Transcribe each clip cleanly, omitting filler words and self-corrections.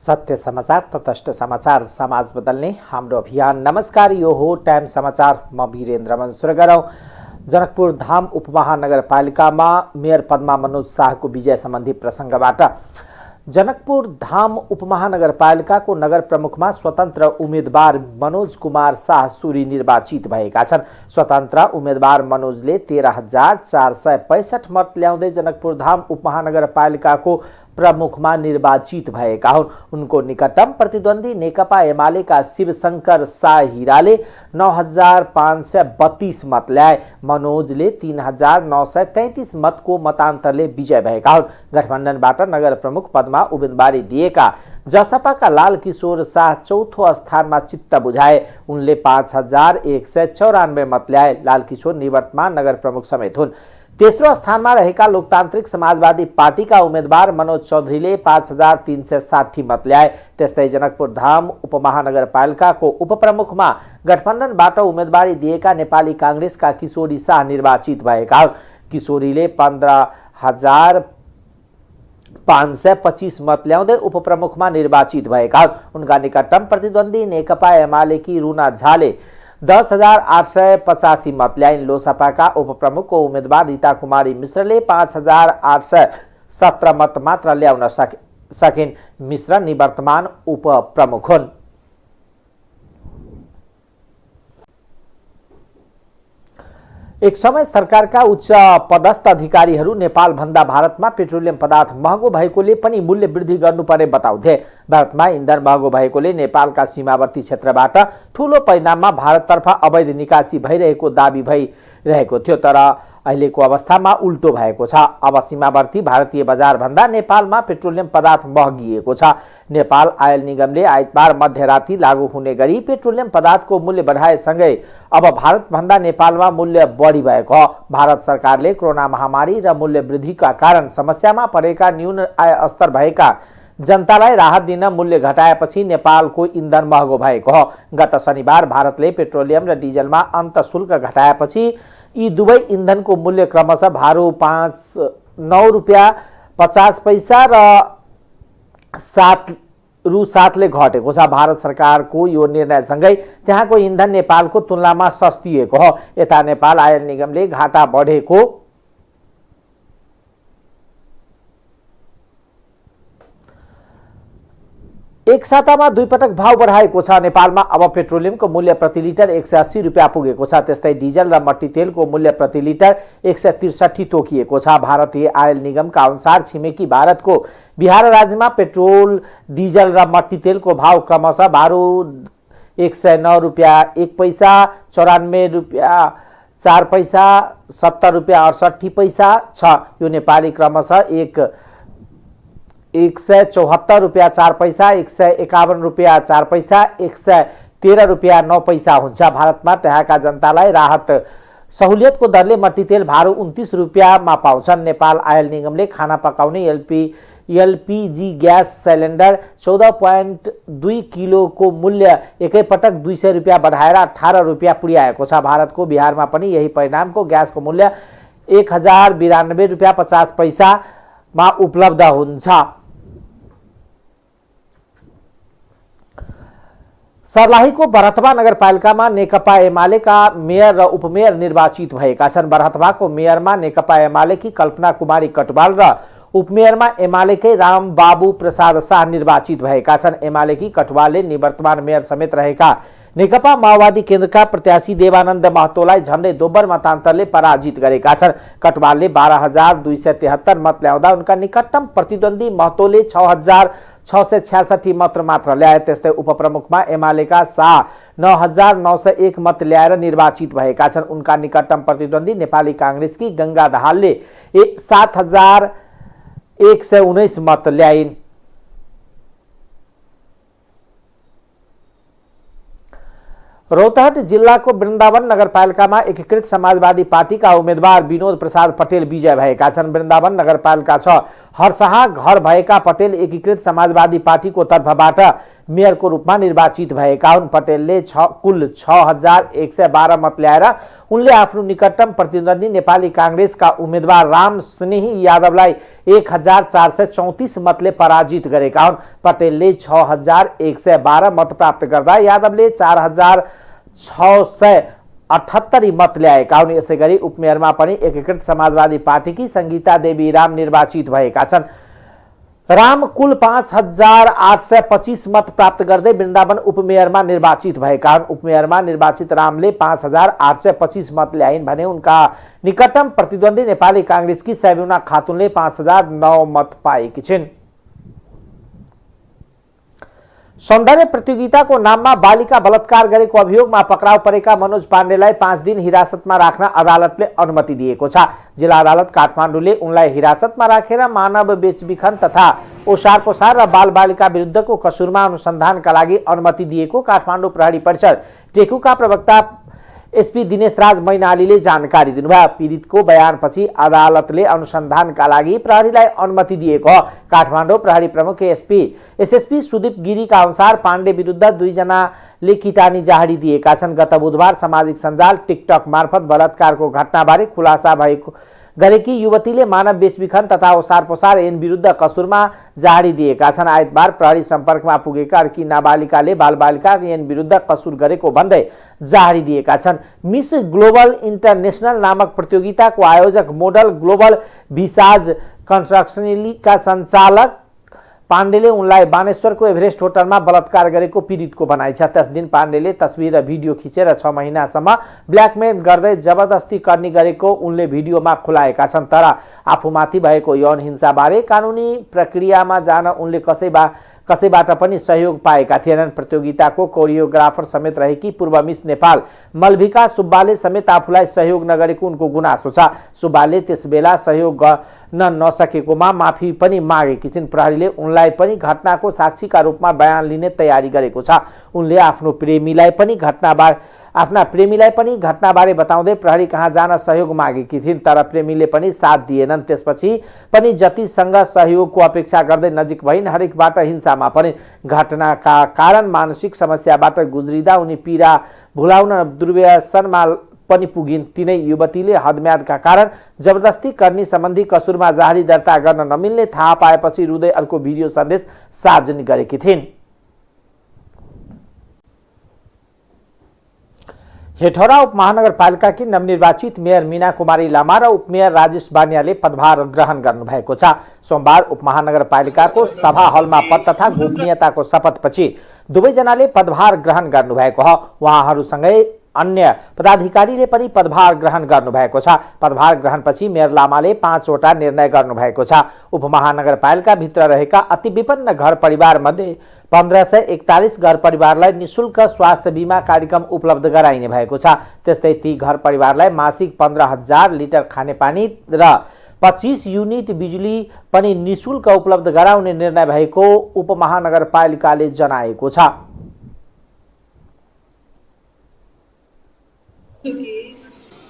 सत्य समाचार, तटस्थ समाचार, समाज बदल्ने हाम्रो अभियान। नमस्कार, यो हो टाइम समाचार। म वीरेन्द्र मन्सुर गरौँ। जनकपुर धाम उपमहानगरपालिकामा मेयर पदमा मनोज शाहको विजय सम्बन्धी प्रसङ्गबाट। जनकपुर धाम उपमहानगरपालिकाको नगर प्रमुखमा स्वतन्त्र उम्मेदवार मनोज कुमार शाह सुरी निर्वाचित भएका छन्। स्वतन्त्र उम्मेदवार मनोजले 13,465 मत ल्याउँदै जनकपुर धाम उपमहानगरपालिकाको प्रमुखमा निर्वाचित भएका हुन्। उनको निकटतम प्रतिद्वन्दी नेकपा एमालेका शिवशंकर साहिराले 9,532 मत ल्याए। मनोजले 3,933 मतको मतान्तरले विजय भएका हुन्। गठबन्धनबाट नगर प्रमुख पदमा उम्मेदवारी दिएका जसपाका लाल किशोर शाह चौथो स्थानमा चित्त बुझाए। उनले 5,194 मत ल्याए। लाल किशोर निवर्तमान नगर प्रमुख समेत हुन्। तेस्रो स्थानमा रहेका लोकतान्त्रिक समाजवादी पार्टीका उम्मेदवार मनोज चौधरीले 5,360 मत ल्याए। त्यस्तै जनकपुर धाम उपमहानगरपालिकाको उपप्रमुखमा गठबन्धनबाट उम्मेदवारी दिएका नेपाली कांग्रेसका किशोरी शाह निर्वाचित भएका हुन्। किशोरीले 15,525 मत ल्याउँदै उपप्रमुखमा निर्वाचित भएका हुन्। उनका निकटतम प्रतिद्वन्दी नेकपा एमालेकी रुना झाले 10,885 मत ल्याइन्। लोसपाका उपप्रमुखको उम्मेदवार रीता कुमारी मिश्रले 5,817 मत मात्र ल्याउन सकिन्। मिश्र निवर्तमान उपप्रमुख हुन्। एक समय सरकारका उच्च पदस्थ अधिकारीहरू नेपाल भन्दा भारतमा पेट्रोलियम पदार्थ महँगो भएकोले पनि मूल्य वृद्धि गर्नुपर्ने बताउँथे। भारतमा इन्धन महँगो भएकोले नेपालका सीमावर्ती क्षेत्रबाट ठूलो परिमाणमा भारततर्फ अवैध निकासी भइरहेको दाबी भइरहेको थियो। तर अहिलेको अवस्थामा उल्टो भएको छ। अब सीमावर्ती भारतीय बजार भन्दा नेपालमा पेट्रोलियम पदार्थ महँगिएको छ। नेपाल आयल निगमले आइतबार मध्यराती लागू हुने गरी पेट्रोलियम पदार्थको मूल्य बढाएसँगै अब भारत भन्दा नेपालमा मूल्य बढी भएको हो। भारत सरकारले कोरोना महामारी र मूल्य वृद्धिका कारण समस्यामा परेका न्यून आय स्तर भएका जनतालाई राहत दिन मूल्य घटाएपछि नेपालको इन्धन महँगो भएको हो। गत शनिबार भारतले पेट्रोलियम र डिजलमा अन्त शुल्क घटाएपछि यी दुवै इन्धनको मूल्य क्रमशः भारु 9 रुपियाँ 50 पैसा र रु 7ले घटेको छ। भारत सरकारको यो निर्णयसँगै त्यहाँको इन्धन नेपालको तुलनामा सस्तिएको हो। यता नेपाल आयल निगमले घाटा बढेको एक सातामा 2 पटक भाव बढाएको छ। नेपालमा अब पेट्रोलियमको मूल्य प्रति लिटर 180 रुपियाँ पुगेको छ। त्यस्तै डिजल र मट्टी तेलको मूल्य प्रति लिटर 163 तोकिएको छ। भारतीय आयल निगमका अनुसार छिमेकी भारतको बिहार राज्यमा पेट्रोल, डिजल र मट्टी तेलको भाव क्रमशः भारु 109 रुपियाँ 1 पैसा, 94 रुपियाँ 4 पैसा, 70 रुपियाँ 68 पैसा छ। यो नेपाली क्रमशः 174 रुपियाँ 4 पैसा, 151 रुपियाँ 4 पैसा, 113 रुपियाँ 9 पैसा हुन्छ। भारतमा त्यहाँका जनतालाई राहत सहुलियतको दरले मट्टी तेल भारु 29 रुपियाँमा पाउँछन्। नेपाल आयल निगमले खाना पकाउने एलपीजी ग्यास सिलिन्डर 14.2 किलोको मूल्य एकैपटक 200 रुपियाँ बढाएर 18 रुपियाँ पुर्याएको छ। भारतको बिहारमा पनि यही परिणामको ग्यासको मूल्य 1,092 रुपियाँ 50 पैसामा उपलब्ध हुन्छ। सर्लाहीको बरहतवा नगरपालिकामा नेकपा एमालेका मेयर र उपमेयर निर्वाचित भएका छन्। बरहतवाको मेयरमा नेकपा एमालेकी कल्पना कुमारी कटवाल र उपमेयरमा एमालेकै रामबाबु प्रसाद शाह निर्वाचित भएका छन्। एमालेकी कटवालले निवर्तमान मेयर समेत रहेका नेकपा माओवादी केन्द्रका प्रत्याशी देवानन्द महतोलाई झण्डै दोब्बर मतान्तरले पराजित गरेका छन्। कटवालले 12,273 मत ल्याउँदा उनका निकटतम प्रतिद्वन्दी महतोले 6,666 मत मात्र ल्याए। त्यस्तै उपप्रमुखमा एमालेका शाह 9,901 मत ल्याएर निर्वाचित भएका छन्। उनका निकटतम प्रतिद्वन्दी नेपाली कांग्रेसकी गंगा दाहालले 7,119 मत ल्याइन्। रौतहट जिल्लाको वृन्दावन नगरपालिकामा एकीकृत समाजवादी पार्टीका उम्मेदवार विनोद प्रसाद पटेल विजय भएका छन्। वृन्दावन नगरपालिका 6 हर्षहा घर भएका पटेल एकीकृत समाजवादी पार्टीको तर्फबाट मेयरको रूपमा निर्वाचित भएका हुन्। पटेलले कुल 6112 मत ल्याएर उनले आफ्नो निकटतम प्रतिद्वन्दी नेपाली कांग्रेसका उम्मेदवार राम स्नेही यादवलाई 1434 मतले पराजित गरेका हुन्। पटेलले 6112 मत प्राप्त गर्दा यादवले 4678 मत ल्याएका हुन्। यसैगरी उपमेयरमा पनि एकीकृत समाजवादी पार्टीकी संगीता देवी राम निर्वाचित भएका छन्। राम कुल 5825 मत प्राप्त गर्दै वृन्दावन उपमेयरमा निर्वाचित भएका हुन्। उपमेयरमा निर्वाचित रामले 5825 मत ल्याइन् भने उनका निकटतम प्रतिद्वन्दी नेपाली कांग्रेसकी सैबुना खातुनले 5009 मत पाएकी छिन्। सौन्दर्य प्रतियोगिताको नाममा बालिका बलात्कार गरेको अभियोगमा पक्राउ परेका मनोज पाण्डेलाई 5 दिन हिरासतमा राख्न अदालतले अनुमति दिएको छ। जिल्ला अदालत काठमाडौँले उनलाई हिरासतमा राखेर मानव बेचबिखन तथा ओसार पोसार र बालबालिका विरुद्धको कसुरमा अनुसन्धानका लागि अनुमति दिएको काठमाडौँ प्रहरी परिषद टेकुका प्रवक्ता एसपी दिनेश राज मैनालीले जानकारी दिनुभयो। पीडितको बयानपछि अदालतले अनुसन्धानका लागि प्रहरीलाई अनुमति दिएको हो। काठमाडौँ प्रहरी प्रमुख एसएसपी सुदीप गिरीका अनुसार पाण्डे विरुद्ध 2 जनाले किटानी जाहरी दिएका छन्। गत बुधबार सामाजिक सञ्जाल टिकटक मार्फत बलात्कारको घटनाबारे खुलासा गरेकी युवतीले मानव बेचबिखन तथा ओसार पोसार ऐन विरुद्ध कसुरमा जाहरी दिएका छन्। आइतबार प्रहरी सम्पर्कमा पुगेका अर्की नाबालिकाले बालबालिका ऐन विरुद्ध कसुर गरेको भन्दै जाहरी दिएका छन्। मिस ग्लोबल इन्टरनेशनल नामक प्रतियोगिताको आयोजक मोडल ग्लोबल भिसाज कन्स्ट्रक्सनका सञ्चालक पाण्डेले उनलाई बानेश्वरको एभरेस्ट होटलमा बलात्कार गरेको पीडितको भनाइ छ। त्यस दिन पाण्डेले तस्बिर र भिडियो खिचेर 6 महिनासम्म ब्ल्याकमेल गर्दै जबरजस्ती करनी गरेको उनले भिडियोमा खुलाएका छन्। तर आफूमाथि भएको यौन हिंसाबारे कानुनी प्रक्रियामा जान उनले कसैबाट पनि सहयोग पाएका थिएनन्। प्रतियोगिताको कोरियोग्राफर समेत रहेकी पूर्व मिस नेपाल मल्भिका सुब्बाले समेत आफूलाई सहयोग नगरेको उनको गुनासो छ। सुब्बाले त्यसबेला सहयोग गर्न नसकेकोमा माफी पनि मागेकी छिन्। प्रहरीले उनलाई पनि घटनाको साक्षीका रूपमा बयान लिने तयारी गरेको छ। उनले आफ्नो प्रेमीलाई पनि घटनाबारे बताउँदै प्रहरी कहाँ जान सहयोग मागेकी थिइन्, तर प्रेमीले पनि साथ दिएनन्। त्यसपछि पनि जतिसँग सहयोगको अपेक्षा गर्दै नजिक भइन्, हरेकबाट हिंसामा परिन्। घटनाका कारण मानसिक समस्याबाट गुज्रिँदा उनी पीडा भुलाउन दुर्व्यसनमा पनि पुगिन्। तिनै युवतीले हदम्यादका कारण जबरजस्ती करनी सम्बन्धी कसुरमा जाहरी दर्ता गर्न नमिल्ने थाहा पाएपछि रुँदै अर्को भिडियो सन्देश सार्वजनिक गरेकी थिइन्। हेटौडा उपमहानगरपालिकाकी नवनिर्वाचित मेयर मीना कुमारी लामा र उपमेयर राजेश बानियाले पदभार ग्रहण गर्नुभएको छ। सोमबार उपमहानगरपालिकाको सभा हलमा पद तथा गोपनीयताको शपथपछि दुवैजनाले पदभार ग्रहण गर्नुभएको हो। उहाँहरूसँगै अन्य पदाधिकारीले पनि पदभार ग्रहण गर्नुभएको छ। पदभार ग्रहणपछि मेयर लामाले 5 वटा निर्णय गर्नुभएको छ। उपमहानगरपालिका भित्र रहेका अति विपन्न घर परिवार मध्ये 1541 घर परिवारलाई निशुल्क स्वास्थ्य बीमा कार्यक्रम उपलब्ध गराइने भएको छ। त्यस्तै ती घर परिवारलाई मासिक 15,000 लिटर खानेपानी र 25 युनिट बिजुली पनि निशुल्क उपलब्ध गराउने निर्णय भएको उपमहानगरपालिकाले जनाएको छ।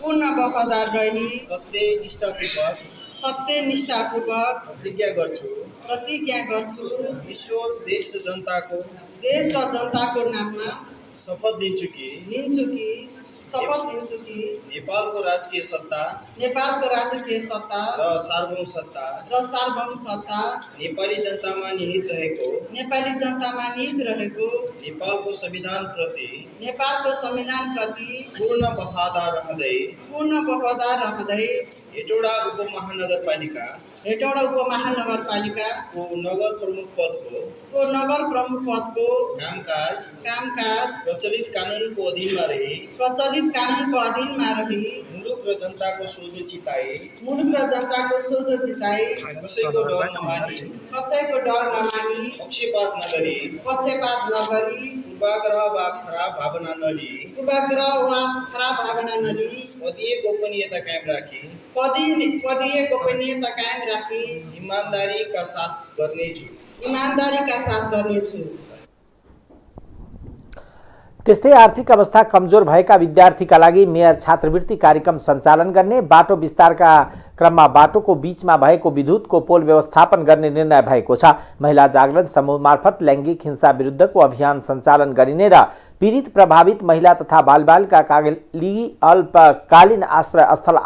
पूर्ण वफादार रही सत्यनिष्ठापूर्वक प्रतिज्ञा गर्छु ईश्वर देश र जनताको नाममा शपथ लिन्छु कि नेपालको राजकीय सत्ता र सार्वभौम सत्ता नेपाली जनतामा निहित रहेको नेपालको संविधान प्रति पूर्ण वफादार रहँदै हेटौडा उपमहानगरपालिकाको नगर प्रमुख पदको कामकाज प्रचलित कानुनको अधीनमा रही मुलुक र जनताको सोझो चिताई कसैको डर नमानी पक्षपात नगरी पूर्वाग्रह वा खराब भावना नलिई पदीय गोपनीयता कायम राखी ईमानदारीका साथ गर्नेछु। त्यस्तै आर्थिक अवस्था कमजोर भएका विद्यार्थीका लागि मेयर छात्रवृत्ति कार्यक्रम सञ्चालन गर्ने, बाटो विस्तारका क्रममा बाटोको बीचमा भएको विद्युतको पोल व्यवस्थापन गर्ने निर्णय भएको छ। महिला जागरण समूह मार्फत लैंगिक हिंसा विरुद्धको अभियान सञ्चालन गरिने र पीडित प्रभावित महिला तथा बालबालिकाका लागि अल्पकालीन आश्रय स्थल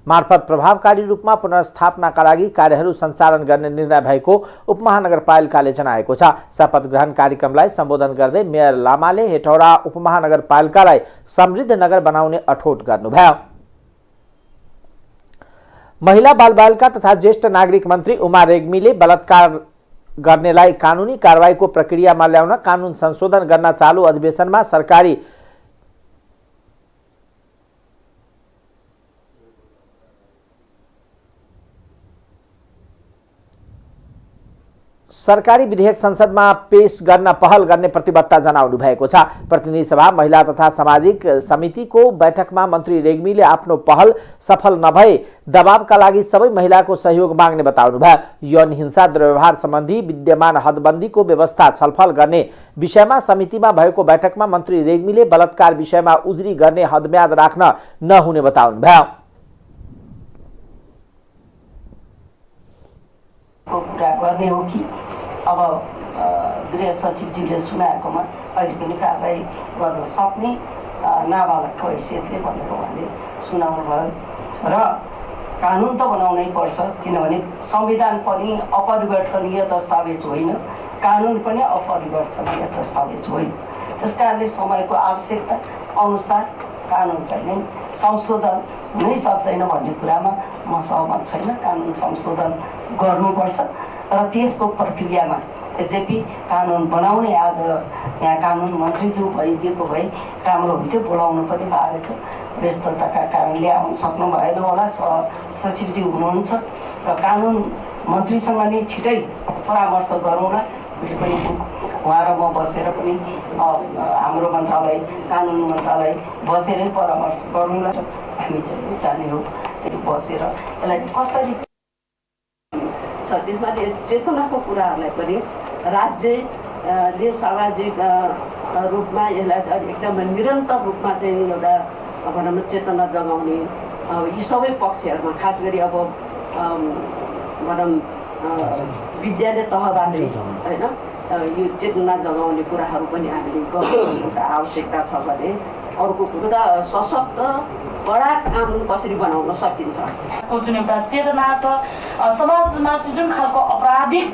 मार्फत प्रभावकारी रूपमा पुनर्स्थापनाका लागि कार्यहरू सञ्चालन गर्ने निर्णय भएको उपमहानगरपालिकाले जनाएको छ। शपथ ग्रहण कार्यक्रमलाई सम्बोधन गर्दै मेयर लामाले हेटौडा उपमहानगरपालिकालाई समृद्ध नगर बनाउने अठोट गर्नुभयो। महिला बालबालिका तथा ज्येष्ठ नागरिक मन्त्री उमा रेग्मीले बलात्कार गर्नेलाई कानुनी कारबाहीको प्रक्रियामा ल्याउन कानुन संशोधन गर्न चालू अधिवेशनमा सरकारी विधेयक संसदमा पेश गर्न पहल गर्ने प्रतिबद्धता जनाउनु भएको छ। प्रतिनिधि सभा महिला तथा सामाजिक समितिको बैठकमा मन्त्री रेग्मीले आफ्नो पहल सफल नभए दबावका लागि सबै महिलाको सहयोग माग्ने बताउनुभयो। यौन हिंसा दुर्व्यवहार सम्बन्धी विद्यमान हदबन्दीको व्यवस्था छलफल गर्ने विषयमा समितिमा भएको बैठकमा मन्त्री रेग्मीले बलात्कार विषयमा उजुरी गर्ने हदम्याद राख्न नहुने बताउनुभयो। कुरा गर्ने हो कि अब गृह सचिवजीले सुनाएकोमा अहिले पनि कारबाही गर्न सक्ने नाबालकको हैसियतले भनेर उहाँले सुनाउनु भयो र कानुन त बनाउनै पर्छ, किनभने संविधान पनि अपरिवर्तनीय दस्तावेज होइन, कानुन पनि अपरिवर्तनीय दस्तावेज होइन। त्यसकारणले समयको आवश्यकता अनुसार कानुन चाहिँ संशोधन हुनै सक्दैन भन्ने कुरामा म सहमत छैन। कानुन संशोधन गर्नुपर्छ र त्यसको प्रक्रियामा यद्यपि कानुन बनाउने आज यहाँ कानुन मन्त्रीज्यू भइदिएको भए राम्रो हुन्थ्यो, बोलाउनु पनि भएको छ, व्यस्तताका कारणले आउन सक्नु भएन होला, सचिवजी हुनुहुन्छ र कानुन मन्त्रीसँग नै छिटै परामर्श गरौँला। मैले पनि उहाँ र म बसेर पनि हाम्रो मन्त्रालय कानुन मन्त्रालय बसेरै परामर्श गरौँला र हामी चाहिँ जाने हो बसेर यसलाई कसरी छ त्यसमा चेतनाको कुराहरूलाई पनि राज्यले सामाजिक रूपमा यसलाई एकदमै निरन्तर रूपमा चाहिँ एउटा भनौँ न चेतना जगाउने यी सबै पक्षहरूमा खास गरी अब भनौँ विद्यालय तहबाटै होइन यो चेतना जगाउने कुराहरू पनि हामीले गर्नु आवश्यकता छ भने अर्को कुरा सशक्त कडा कानुन कसरी बनाउन सकिन्छ जुन एउटा चेतना छ समाजमा जुन खालको अपराधिक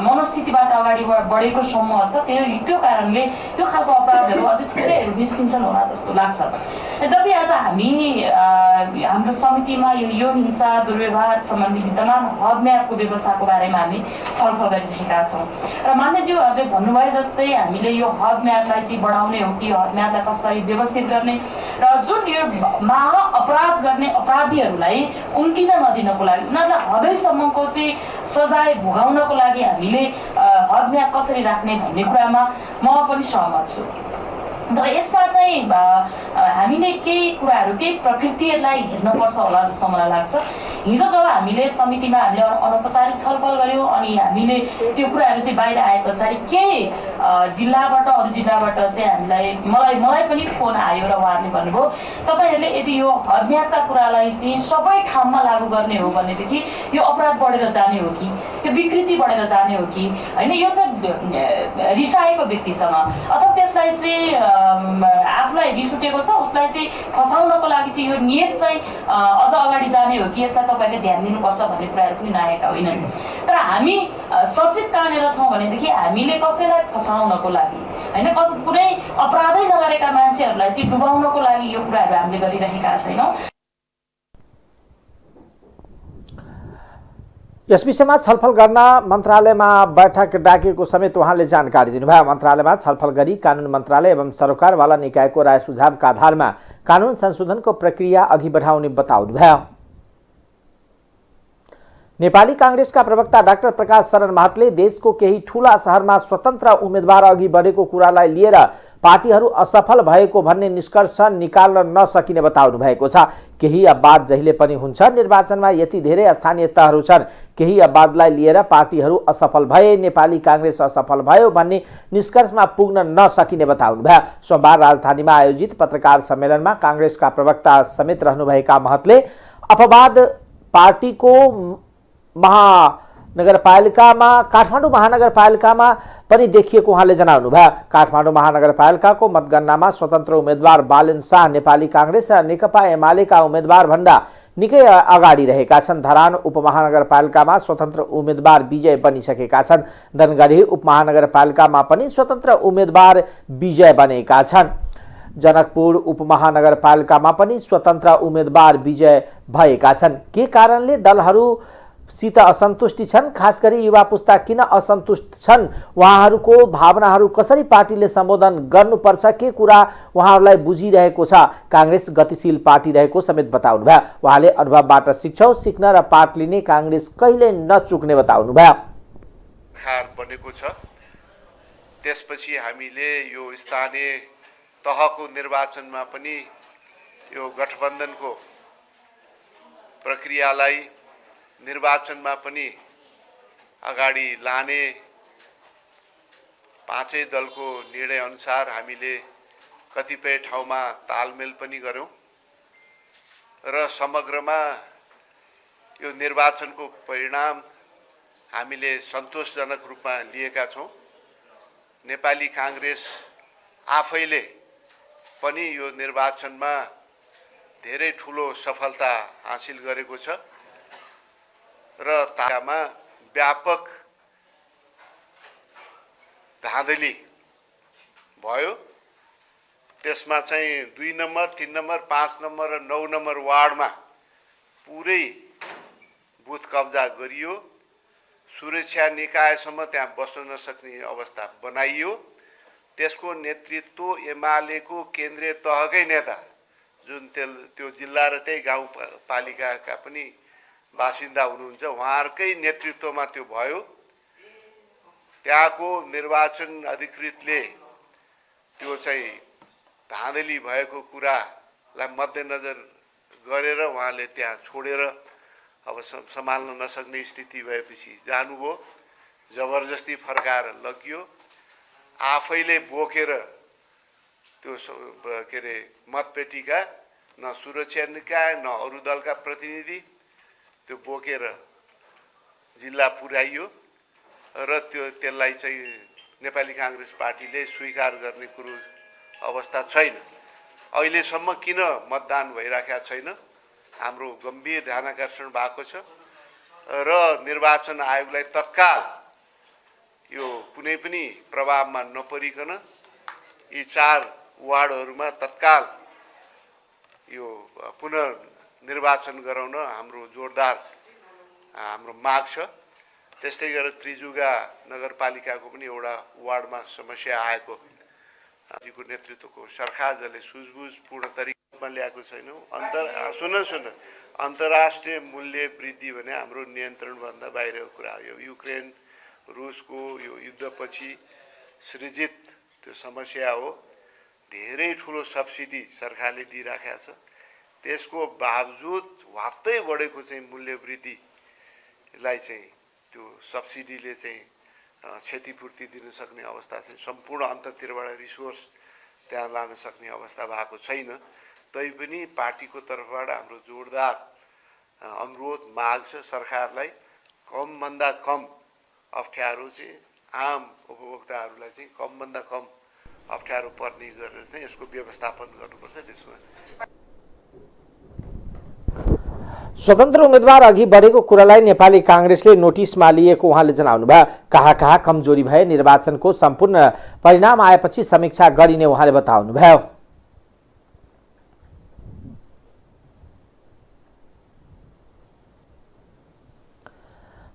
मनोस्थितिबाट अगाडि बढेको समूह छ त्यो कारणले यो खालको अपराधहरू अझै थुप्रैहरू निस्किन्छन् होला जस्तो लाग्छ। यद्यपि आज हामी हाम्रो समितिमा यो यौन हिंसा दुर्व्यवहार सम्बन्धी विद्यमान हदम्यादको व्यवस्थाको बारेमा हामी छलफल गरिरहेका छौँ र मान्यज्यूहरूले भन्नुभए जस्तै हामीले यो हदम्यादलाई चाहिँ बढाउने हो कि हदम्यादलाई कसरी व्यवस्थित गर्ने र जुन यो महाअपराध गर्ने अपराधीहरूलाई उम्किन नदिनको लागि उनीहरूलाई हदैसम्मको चाहिँ सजाय भोगाउनको लागि हामीले हदम्याद कसरी राख्ने भन्ने कुरामा म पनि सहमत छु। तर यसमा चाहिँ हामीले केही कुराहरू केही प्रकृतिहरूलाई हेर्नुपर्छ होला जस्तो मलाई लाग्छ। हिजो जब हामीले समितिमा हामीले अनौपचारिक छलफल गऱ्यौँ अनि हामीले त्यो कुराहरू चाहिँ बाहिर आए पछाडि केही जिल्लाबाट अरू जिल्लाबाट चाहिँ मलाई पनि फोन आयो र उहाँहरूले भन्नुभयो तपाईँहरूले यदि यो हदम्यादका कुरालाई चाहिँ सबै ठाउँमा लागू गर्ने हो भनेदेखि यो अपराध बढेर जाने हो कि यो विकृति बढेर जाने हो कि होइन, यो चाहिँ रिसाएको व्यक्तिसँग अथवा त्यसलाई चाहिँ आफूलाई रिस उठेको छ उसलाई चाहिँ फसाउनको लागि चाहिँ यो नियत चाहिँ अझ अगाडि जाने हो कि यसलाई तपाईँले ध्यान दिनुपर्छ भन्ने कुराहरू पनि नआएका होइनन्। तर हामी सचेत कहाँनिर छौँ भनेदेखि हामीले कसैलाई फसाउनको लागि होइन कुनै अपराधै नगरेका मान्छेहरूलाई चाहिँ डुबाउनको लागि यो कुराहरू हामीले गरिरहेका छैनौँ। यस विषयमा छलफल गर्न मन्त्रालयमा बैठक डाकेको समेत उहाँले जानकारी दिनुभयो। मन्त्रालयमा छलफल गरी कानुन मन्त्रालय एवं सरकारवाला निकायको राय सुझावका आधारमा कानुन संशोधनको प्रक्रिया अघि बढाउने बताउनुभयो। नेपाली कांग्रेसका प्रवक्ता डाक्टर प्रकाश शरण महतले देशको केही ठूला शहरमा स्वतन्त्र उम्मेदवार अघि बढेको कुरालाई लिएर पार्टीहरू असफल भएको भन्ने निष्कर्ष निकाल्न नसकिने बताउनु भएको छ। केही अपवाद जहिले पनि हुन्छ, निर्वाचनमा यति धेरै स्थानीय तहहरू छन्, केही अपवादलाई लिएर पार्टीहरू असफल भए, नेपाली कांग्रेस असफल भयो भन्ने निष्कर्षमा पुग्न नसकिने बताउनु भयो। सोमबार राजधानीमा आयोजित पत्रकार सम्मेलनमा कांग्रेसका प्रवक्ता समेत रहनुभएका महतले अपवाद पार्टीको काठमाडौँ महानगरपालिकामा पनि देखिएको उहाँले जनाउनुभयो। काठमाडौँ महानगरपालिकाको मतगणनामा स्वतन्त्र उम्मेद्वार बालेन शाह नेपाली कांग्रेस र नेकपा एमालेका उम्मेद्वार भन्दा निकै अगाडि रहेका छन्। धरान उपमहानगरपालिकामा स्वतन्त्र उम्मेद्वार विजय बनिसकेका छन्। धनगढी उपमहानगरपालिकामा पनि स्वतन्त्र उम्मेद्वार विजय बनेका छन्। जनकपुर उपमहानगरपालिकामा पनि स्वतन्त्र उम्मेद्वार विजय भएका छन्। के कारणले दलहरूसित असन्तुष्टि छन्, खास गरी युवा पुस्ता किन असन्तुष्ट छन्, उहाँहरूको भावनाहरू कसरी पार्टीले सम्बोधन गर्नुपर्छ, के कुरा उहाँहरूलाई बुझिरहेको छ, कांग्रेस गतिशील पार्टी रहेको समेत बताउनुभयो। उहाँले अनुभवबाट सिक्छौ, सिक्न र पाठ लिने कांग्रेस कहिले नचुक्ने बताउनुभयो। बनेको छ, त्यसपछि हामीले यो स्थानीय तहको निर्वाचनमा पनि यो गठबन्धनको प्रक्रियालाई निर्वाचनमा पनि अगाडि लाने पाँचै दलको निर्णय अनुसार हामीले कतिपय ठाउँमा तालमेल पनि गर्यौं र समग्रमा यो निर्वाचनको परिणाम हामीले सन्तोषजनक रूपमा लिएका छौं। नेपाली कांग्रेस आफैले पनि यो निर्वाचनमा धेरै ठूलो सफलता हासिल गरेको छ र तामा व्यापक धाँधली भयो। त्यसमा चाहिँ 2 नम्बर, 3 नम्बर, 5 नम्बर र 9 नम्बर वार्डमा पुरै बुथ कब्जा गरियो। सुरक्षा निकायसम्म त्यहाँ बस्न नसक्ने अवस्था बनाइयो। त्यसको नेतृत्व एमालेको केन्द्रीय तहकै नेता जुन त्यो जिल्ला र त्यही गाउँपालिकाका पनि बासिन्दा हुनुहुन्छ, उहाँहरूकै नेतृत्वमा त्यो भयो। त्यहाँको निर्वाचन अधिकृतले त्यो चाहिँ धाँधली भएको कुरालाई मध्यनजर गरेर उहाँले त्यहाँ छोडेर अब सम्हाल्न नसक्ने स्थिति भएपछि जानुभयो। जबरजस्ती फर्काएर लगियो। आफैले बोकेर त्यो के अरे मतपेटिका न सुरक्षा निकाय न अरू दलका प्रतिनिधि त्यो बोकेर जिल्ला पुर्याइयो र त्यसलाई चाहिँ नेपाली कांग्रेस पार्टीले स्वीकार गर्ने कुरो अवस्था छैन। अहिलेसम्म किन मतदान भइराखेको छैन, हाम्रो गम्भीर ध्यानाकर्षण भएको छ र निर्वाचन आयोगलाई तत्काल यो कुनै पनि प्रभावमा नपरिकन यी 4 वार्डहरूमा तत्काल यो पुनर्निर्वाचन गराउन हाम्रो जोरदार हाम्रो माग छ। त्यस्तै गरेर त्रिजुगा नगरपालिकाको पनि एउटा वार्डमा समस्या आएको जीको नेतृत्वको सरकारले सुझबुझपूर्ण तरिकामा ल्याएको छैनौँ। अन्तर्राष्ट्रिय मूल्य वृद्धि भने हाम्रो नियन्त्रणभन्दा बाहिरको कुरा हो। युक्रेन रुसको यो युद्धपछि सृजित त्यो समस्या हो। धेरै ठुलो सब्सिडी सरकारले दिइराखेको छ। त्यसको बावजुद वात्तै बढेको चाहिँ मूल्य वृद्धिलाई चाहिँ त्यो सब्सिडीले चाहिँ क्षतिपूर्ति दिन सक्ने अवस्था चाहिँ सम्पूर्ण अन्तरतिरबाट रिसोर्स त्यहाँ लान सक्ने अवस्था भएको छैन। तैपनि पार्टीको तर्फबाट हाम्रो जोरदार अनुरोध माग छ सरकारलाई कमभन्दा कम अप्ठ्यारो चाहिँ आम उपभोक्ताहरूलाई चाहिँ कमभन्दा कम अप्ठ्यारो पर्ने गरेर चाहिँ यसको व्यवस्थापन गर्नुपर्छ। त्यसमा स्वतन्त्र उम्मेदवार अघि बढेको कुरालाई नेपाली कांग्रेसले नोटिसमा लिएको उहाँले जनाउनुभयो। कहाँ कहाँ कमजोरी भए निर्वाचनको सम्पूर्ण परिणाम आएपछि समीक्षा गरिने उहाँले बताउनुभयो।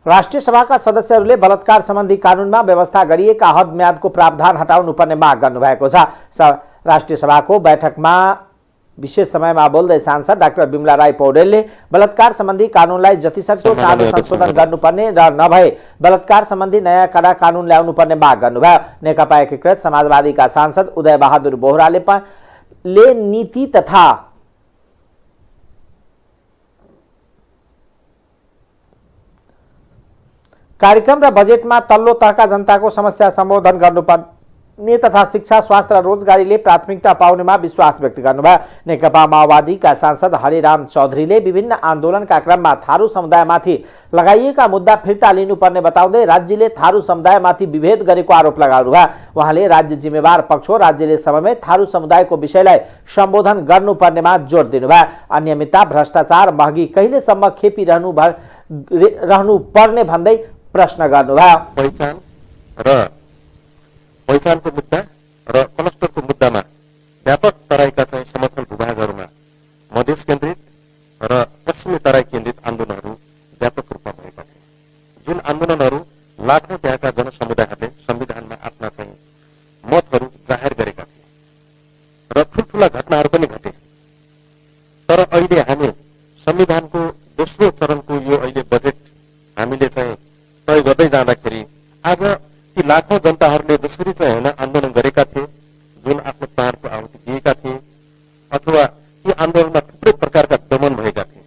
राष्ट्रिय सभाका सदस्यहरूले बलात्कार सम्बन्धी कानूनमा व्यवस्था गरिएका हद म्यादको प्रावधान हटाउनुपर्ने माग गर्नुभएको छ। राष्ट्रिय सभाको बैठकमा विशेष समयमा बोल्दै सांसद डाक्टर बिमला राई पौडेलले बलात्कार सम्बन्धी कानूनलाई जतिसक्दो चाँडो संशोधन गर्नुपर्ने र नभए बलात्कार सम्बन्धी नयाँ कडा कानून ल्याउनुपर्ने माग गर्नुभयो। नेकपा एकीकृत समाजवादीका सांसद उदय बहादुर बोहराले नीति तथा कार्यक्रम र बजेटमा तल्लो तहका जनताको समस्या सम्बोधन गर्नुपर्ने तथा शिक्षा, स्वास्थ्य र रोजगारीले प्राथमिकता पाउनेमा विश्वास व्यक्त गर्नुभयो। नेकपा माओवादीका सांसद हरिराम चौधरीले विभिन्न आन्दोलनका क्रममा थारू समुदायमाथि लगाइएका मुद्दा फिर्ता लिनुपर्ने बताउँदै राज्यले थारू समुदायमाथि विभेद गरेको आरोप लगाउनुभयो। उहाँले राज्य जिम्मेवार पक्ष हो, राज्यले समयमै थारू समुदायको विषयलाई सम्बोधन गर्नुपर्नेमा जोड दिनुभयो। अनियमितता, भ्रष्टाचार, महँगी कहिलेसम्म रहनु पर्ने भन्दै प्रश्न गर्नुभयो। पहिचानको मुद्दा र क्लस्टरको मुद्दामा व्यापक तराईका चाहिँ समथल भूभागहरूमा मधेस केन्द्रित र पश्चिमी तराई केन्द्रित आन्दोलनहरू व्यापक रूपमा भएका थिए, जुन आन्दोलनहरू लाखौं त्यहाँका जनसमुदायहरूले संविधानमा आफ्ना चाहिँ मतहरू जाहेर गरेका थिए र ठुल्ठुला घटनाहरू पनि घटे। तर अहिले हामी संविधानको दोस्रो चरणको यो अहिले बजेट हामीले चाहिँ तय गर्दै जाँदाखेरि आज ती लाखौं जनताहरूले जसरी चाहिँ होइन आन्दोलन गरेका थिए, जुन आफ्नो प्राणको आहुति दिएका थिए अथवा ती आन्दोलनमा थुप्रै प्रकारका दमन भएका थिए,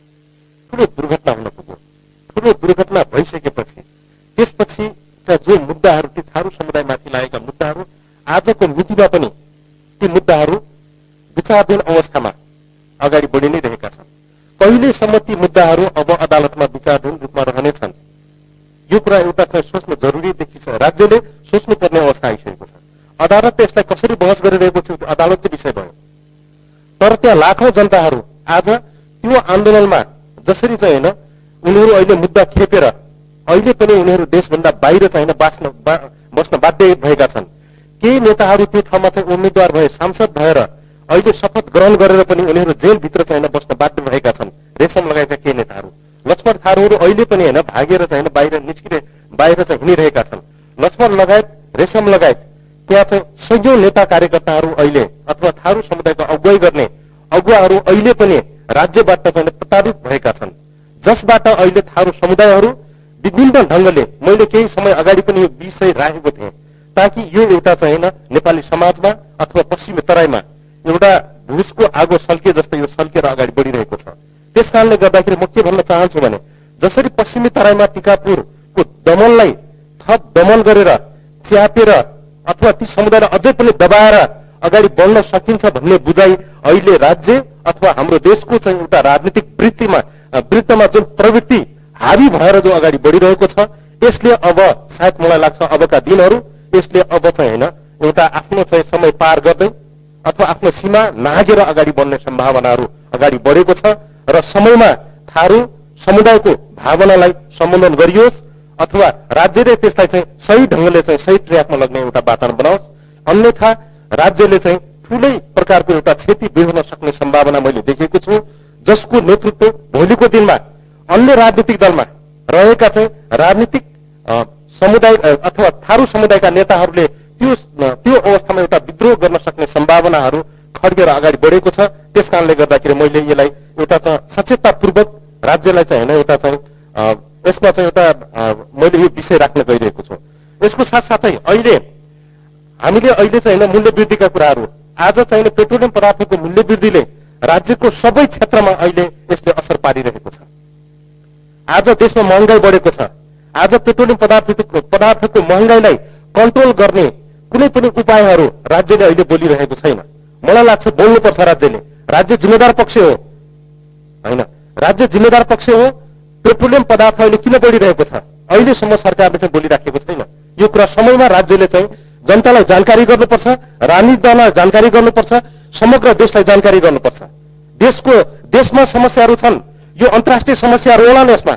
ठूलो दुर्घटना हुन पुग्यो। ठूलो दुर्घटना भइसकेपछि त्यसपछि जो मुद्दाहरू, ती थारू समुदायमाथि लागेका मुद्दाहरू आजको मितिमा पनि ती मुद्दाहरू विचाराधीन अवस्थामा अगाडि बढी नै रहेका छन्। कहिलेसम्म ती मुद्दाहरू अब अदालतमा विचाराधीन रूपमा रहनेछन्, यो कुरा एउटा चाहिँ सोच्नु जरुरी देखिन्छ। राज्यले सोच्नुपर्ने अवस्था आइसकेको छ। अदालत यसलाई कसरी बहस गरिरहेको छ त्यो अदालतको विषय भयो। तर त्यहाँ लाखौं जनताहरू आज त्यो आन्दोलनमा जसरी चाहिँ होइन उनीहरू अहिले मुद्दा खेपेर अहिले पनि उनीहरू देशभन्दा बाहिर चाहिँ बस्न बाध्य भएका छन्। केही नेताहरू त्यो ठाउँमा चाहिँ उम्मेद्वार भए, सांसद भएर अहिले शपथ ग्रहण गरेर पनि उनीहरू जेलभित्र चाहिँ बस्न बाध्य भएका छन्। रेशम लगाएका केही नेताहरू, लक्ष्मण थारूहरू अहिले पनि होइन भागेर चाहिँ बाहिर चाहिँ हिँडिरहेका छन्। लक्ष्मण लगायत, रेशम लगायत त्यहाँ चाहिँ सयौं नेता कार्यकर्ताहरू अहिले अथवा थारू समुदायको अगुवाई गर्ने अगुवाहरू अहिले पनि राज्यबाट चाहिँ प्रताडित भएका छन्, जसबाट अहिले थारू समुदायहरू विभिन्न ढंगले, मैले केही समय अगाडि पनि यो विषय राखेको थिएँ ताकि यो एउटा चाहिँ नेपाली समाजमा अथवा पश्चिमी तराईमा एउटा भुसको आगो सल्के जस्तै यो सल्केर अगाडि बढिरहेको छ। त्यसकारणले गर्दाखेरि म के भन्न चाहन्छु भने जसरी पश्चिमी तराईमा टिकापुरको दमनलाई थप दमन गरेर च्यापेर अथवा ती समुदायलाई अझै पनि दबाएर अगाडि बढ्न सकिन्छ भन्ने बुझाइ अहिले राज्य अथवा हाम्रो देशको चाहिँ एउटा राजनीतिक वृत्तमा जुन प्रवृत्ति हावी भएर जो अगाडि बढिरहेको छ, यसले अब सायद मलाई लाग्छ अबका दिनहरू यसले अब चाहिँ होइन एउटा आफ्नो चाहिँ समय पार गर्दै अथवा आफ्नो सीमा नागेर अगाडि बढ्ने सम्भावनाहरू अगाडि बढेको छ र समयमा थारू समुदायको भावनालाई सम्बोधन गरियोस् अथवा राज्यले त्यसलाई चाहिँ सही ढंगले चाहिँ सही ट्र्याकमा लग्ने एउटा वातावरण बनाओस्। अन्यथा राज्यले चाहिँ ठूलै प्रकारको एउटा क्षति बेहोर्न सक्ने सम्भावना मैले देखेको छु, जसको नेतृत्व भोलिको दिनमा अन्य राजनीतिक दलमा रहेका चाहिँ राजनीतिक समुदाय अथवा थारू समुदायका नेताहरूले त्यो अवस्थामा एउटा विद्रोह गर्न सक्ने सम्भावनाहरू खड्केर अगाडि बढेको छ। त्यसकारणले गर्दाखेरि मैले यसलाई एउटा सचेततापूर्वक राज्यलाई चाहिँ होइन एउटा चाहिँ यसमा चाहिँ एउटा मैले यो विषय राख्न गइरहेको छु। यसको साथसाथै अहिले हामीले अहिले चाहिँ होइन मूल्य वृद्धिका कुराहरू आज चाहिँ पेट्रोलियम पदार्थको मूल्य वृद्धिले राज्यको सबै क्षेत्रमा अहिले यसले असर पारिरहेको छ। आज देशमा महँगाई बढेको छ। आज पेट्रोलियम पदार्थको महँगाईलाई कन्ट्रोल गर्ने कुनै पनि उपायहरू राज्यले अहिले बोलिरहेको छैन। मलाई लाग्छ बोल्नुपर्छ राज्यले। राज्य जिम्मेदार पक्ष हो हैन, राज्य जिम्मेदार पक्ष हो। पेट्रोलियम पदार्थ अहिले किन बढिरहेको छ अहिलेसम्म सरकारले चाहिँ बोलिराखेको छैन। यो कुरा समयमा राज्यले चाहिँ जनतालाई जानकारी गर्नुपर्छ, राजनीतिक दललाई जानकारी गर्नुपर्छ, समग्र देशलाई जानकारी गर्नुपर्छ। देशमा समस्याहरू छन्, यो अन्तर्राष्ट्रिय समस्याहरू होलान्, यसमा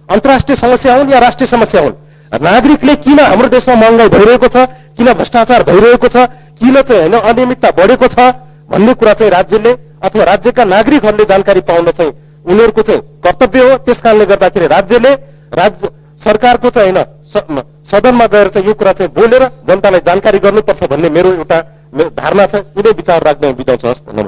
अन्तर्राष्ट्रिय समस्या हुन् या राष्ट्रिय समस्या हुन्। नागरिकले किन हाम्रो देशमा महँगाई भइरहेको छ, किन भ्रष्टाचार भइरहेको छ, किन चाहिँ होइन अनियमितता बढेको छ भन्ने कुरा चाहिँ राज्यले अथवा राज्यका नागरिकहरूले जानकारी पाउन चाहिँ उनीहरूको चाहिँ कर्तव्य हो। त्यसकारणले गर्दाखेरि राज्य सरकारको चाहिँ होइन सदनमा गएर चाहिँ यो कुरा चाहिँ बोलेर जनतालाई जानकारी गर्नुपर्छ भन्ने मेरो एउटा धारणा छ। कुनै विचार राख्दै बिताउँछ।